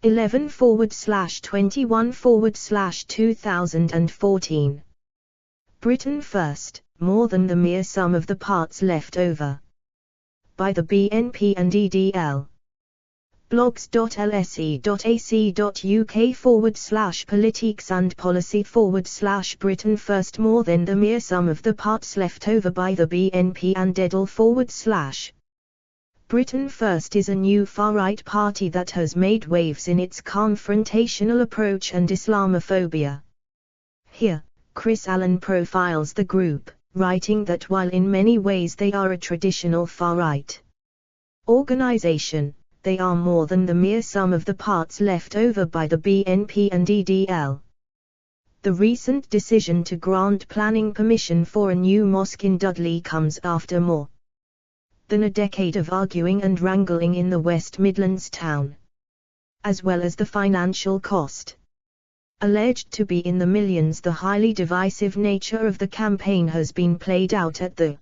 11/21/2014. Britain First, More Than the Mere Sum of the Parts Left Over. By the BNP and EDL. blogs.lse.ac.uk/politics and policy/Britain First, More Than the Mere Sum of the Parts Left Over by the BNP and EDL. Britain First is a new far-right party that has made waves in its confrontational approach and Islamophobia. Here, Chris Allen profiles the group, writing that while in many ways they are a traditional far-right organization, they are more than the mere sum of the parts left over by the BNP and EDL. The recent decision to grant planning permission for a new mosque in Dudley comes after more than a decade of arguing and wrangling in the West Midlands town, as well as the financial cost, alleged to be in the millions. The highly divisive nature of the campaign has been played out at the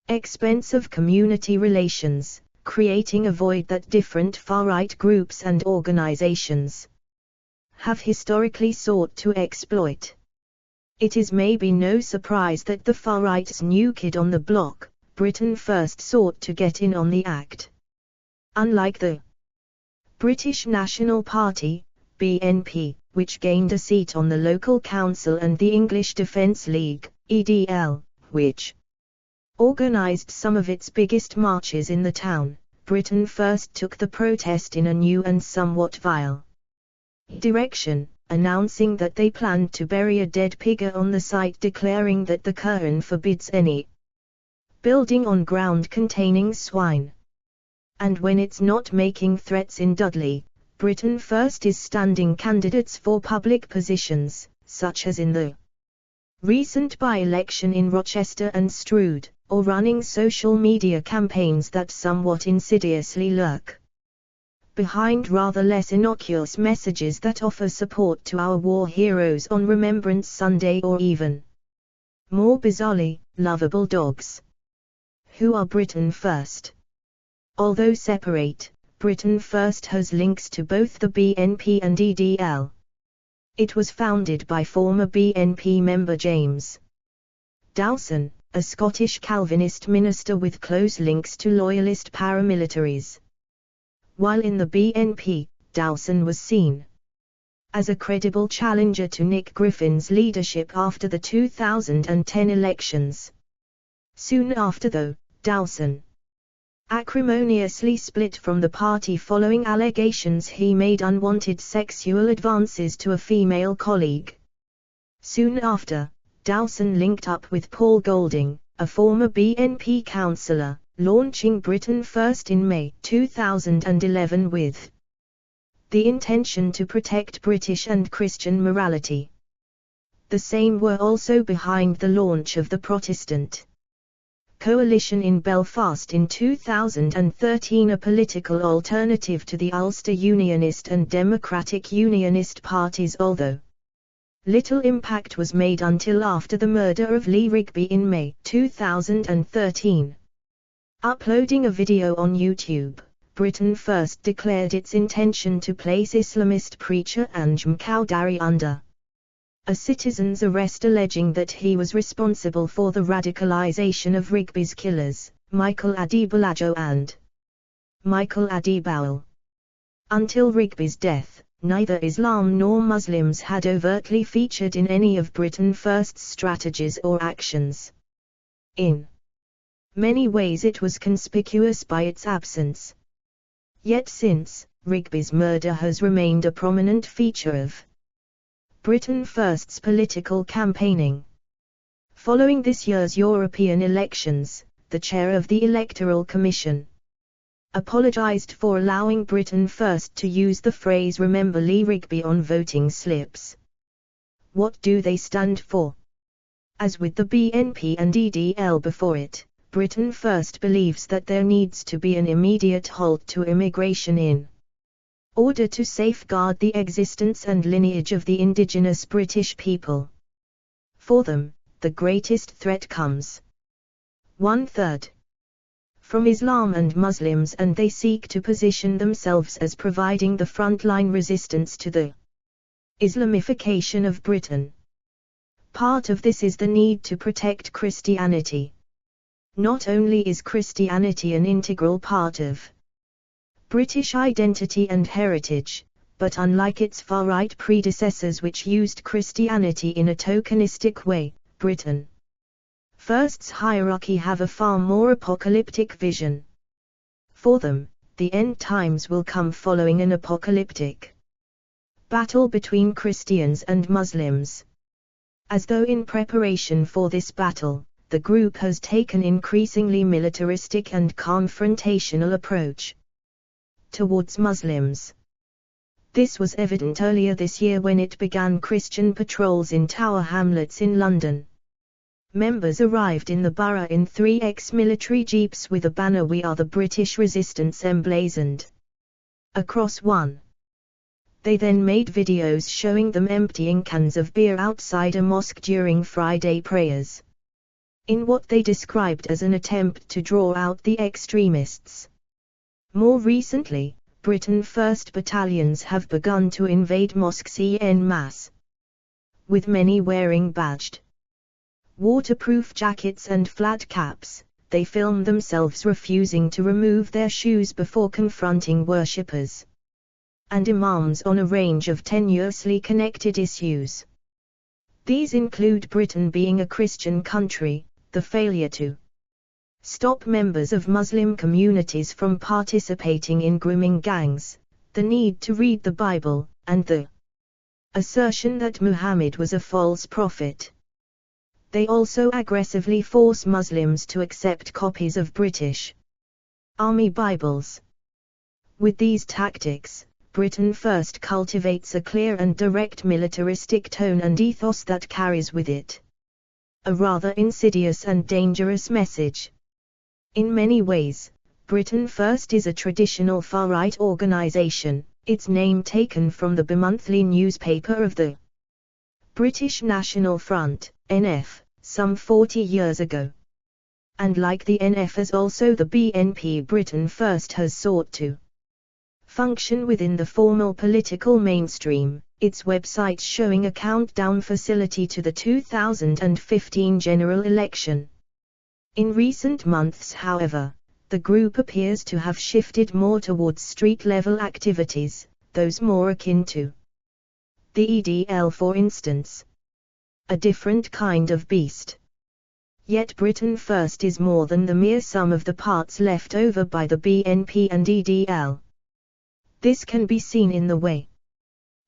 expense of community relations, creating a void that different far-right groups and organizations have historically sought to exploit. It is maybe no surprise that the far-right's new kid on the block, Britain First, sought to get in on the act. Unlike the British National Party, BNP, which gained a seat on the local council, and the English Defence League, EDL, which organised some of its biggest marches in the town, Britain First took the protest in a new and somewhat vile direction, announcing that they planned to bury a dead pig on the site, declaring that the Quran forbids any building on ground containing swine. And when it's not making threats in Dudley, Britain First is standing candidates for public positions, such as in the recent by-election in Rochester and Stroud, or running social media campaigns that somewhat insidiously lurk behind rather less innocuous messages that offer support to our war heroes on Remembrance Sunday, or even more bizarrely, lovable dogs. Who are Britain First? Although separate, Britain First has links to both the BNP and EDL. It was founded by former BNP member James Dawson, a Scottish Calvinist minister with close links to loyalist paramilitaries. While in the BNP, Dawson was seen as a credible challenger to Nick Griffin's leadership after the 2010 elections. Soon after, though, Dawson acrimoniously split from the party following allegations he made unwanted sexual advances to a female colleague. Soon after, Dawson linked up with Paul Golding, a former BNP councillor, launching Britain First in May 2011 with the intention to protect British and Christian morality. The same were also behind the launch of the Protestant Coalition in Belfast in 2013, a political alternative to the Ulster Unionist and Democratic Unionist parties, although little impact was made until after the murder of Lee Rigby in May 2013. Uploading a video on YouTube, Britain First declared its intention to place Islamist preacher Anjem Choudary under a citizen's arrest, alleging that he was responsible for the radicalization of Rigby's killers, Michael Adebolajo and Michael Adebowale. Until Rigby's death, neither Islam nor Muslims had overtly featured in any of Britain First's strategies or actions. In many ways it was conspicuous by its absence. Yet since, Rigby's murder has remained a prominent feature of Britain First's political campaigning. Following this year's European elections, the chair of the Electoral Commission apologized for allowing Britain First to use the phrase "Remember Lee Rigby" on voting slips. What do they stand for? As with the BNP and EDL before it, Britain First believes that there needs to be an immediate halt to immigration in order to safeguard the existence and lineage of the indigenous British people. For them, the greatest threat comes 1/3 from Islam and Muslims, and they seek to position themselves as providing the frontline resistance to the Islamification of Britain. Part of this is the need to protect Christianity. Not only is Christianity an integral part of British identity and heritage, but unlike its far-right predecessors which used Christianity in a tokenistic way, Britain First's hierarchy have a far more apocalyptic vision. For them, the end times will come following an apocalyptic battle between Christians and Muslims. As though in preparation for this battle, the group has taken increasingly militaristic and confrontational approach towards Muslims. This was evident earlier this year when it began Christian patrols in Tower Hamlets in London. Members arrived in the borough in 3 ex-military jeeps with a banner "We Are the British Resistance" emblazoned across one. They then made videos showing them emptying cans of beer outside a mosque during Friday prayers, in what they described as an attempt to draw out the extremists. More recently, Britain First battalions have begun to invade mosques en masse, with many wearing badged waterproof jackets and flat caps. They film themselves refusing to remove their shoes before confronting worshippers and imams on a range of tenuously connected issues. These include Britain being a Christian country, the failure to stop members of Muslim communities from participating in grooming gangs, the need to read the Bible, and the assertion that Muhammad was a false prophet. They also aggressively force Muslims to accept copies of British Army Bibles. With these tactics, Britain First cultivates a clear and direct militaristic tone and ethos that carries with it a rather insidious and dangerous message. In many ways, Britain First is a traditional far-right organization, its name taken from the bimonthly newspaper of the British National Front, NF, some 40 years ago. And like the NF, as also the BNP, Britain First has sought to function within the formal political mainstream, its website showing a countdown facility to the 2015 general election. In recent months, however, the group appears to have shifted more towards street-level activities, those more akin to the EDL, for instance. A different kind of beast. Yet Britain First is more than the mere sum of the parts left over by the BNP and EDL. This can be seen in the way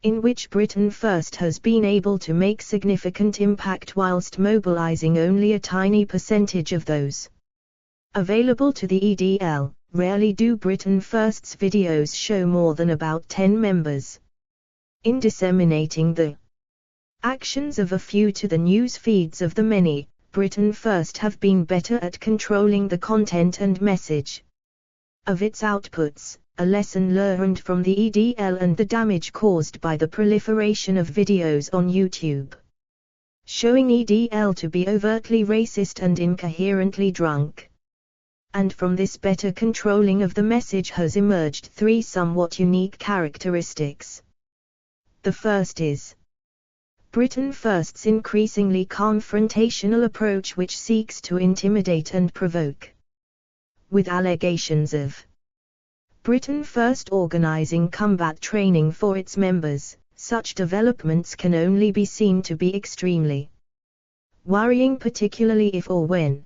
in which Britain First has been able to make significant impact whilst mobilizing only a tiny percentage of those available to the EDL. Rarely do Britain First's videos show more than about 10 members. In disseminating the actions of a few to the news feeds of the many, Britain First have been better at controlling the content and message of its outputs, a lesson learned from the EDL and the damage caused by the proliferation of videos on YouTube showing EDL to be overtly racist and incoherently drunk. And from this better controlling of the message has emerged 3 somewhat unique characteristics. The first is Britain First's increasingly confrontational approach, which seeks to intimidate and provoke. With allegations of Britain First organizing combat training for its members, such developments can only be seen to be extremely worrying, particularly if or when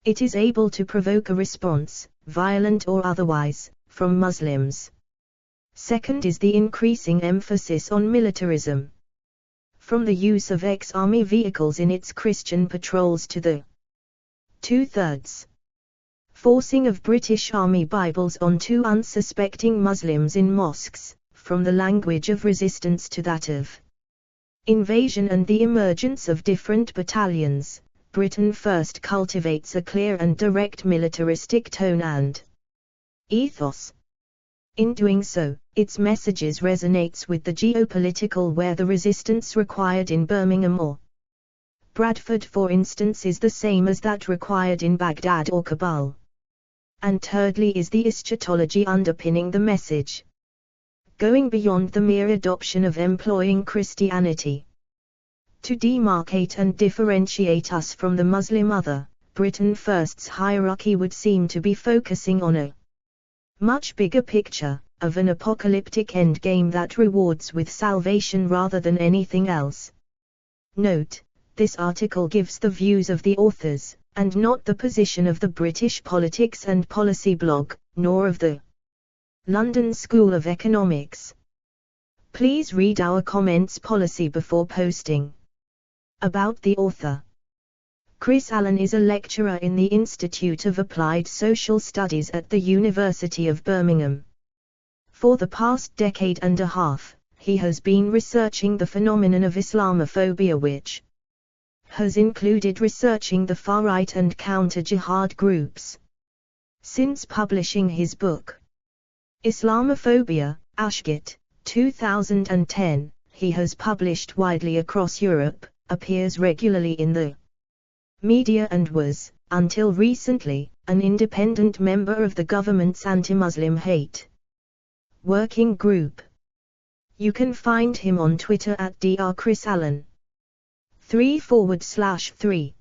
it is able to provoke a response, violent or otherwise, from Muslims. Second is the increasing emphasis on militarism. From the use of ex-army vehicles in its Christian patrols to the 2/3 forcing of British Army Bibles onto unsuspecting Muslims in mosques, from the language of resistance to that of invasion and the emergence of different battalions, Britain First cultivates a clear and direct militaristic tone and ethos. In doing so, its messages resonates with the geopolitical where the resistance required in Birmingham or Bradford, for instance, is the same as that required in Baghdad or Kabul. And thirdly is the eschatology underpinning the message, going beyond the mere adoption of employing Christianity. To demarcate and differentiate us from the Muslim other, Britain First's hierarchy would seem to be focusing on a much bigger picture, of an apocalyptic endgame that rewards with salvation rather than anything else. Note, this article gives the views of the authors, and not the position of the British Politics and Policy blog, nor of the London School of Economics. Please read our comments policy before posting. About the author. Chris Allen is a lecturer in the Institute of Applied Social Studies at the University of Birmingham. For the past decade and a half, he has been researching the phenomenon of Islamophobia, which has included researching the far-right and counter-jihad groups. Since publishing his book, Islamophobia, Ashgit, 2010, he has published widely across Europe, appears regularly in the media and was, until recently, an independent member of the government's anti-Muslim hate working group. You can find him on Twitter at drchrisallen. 3/3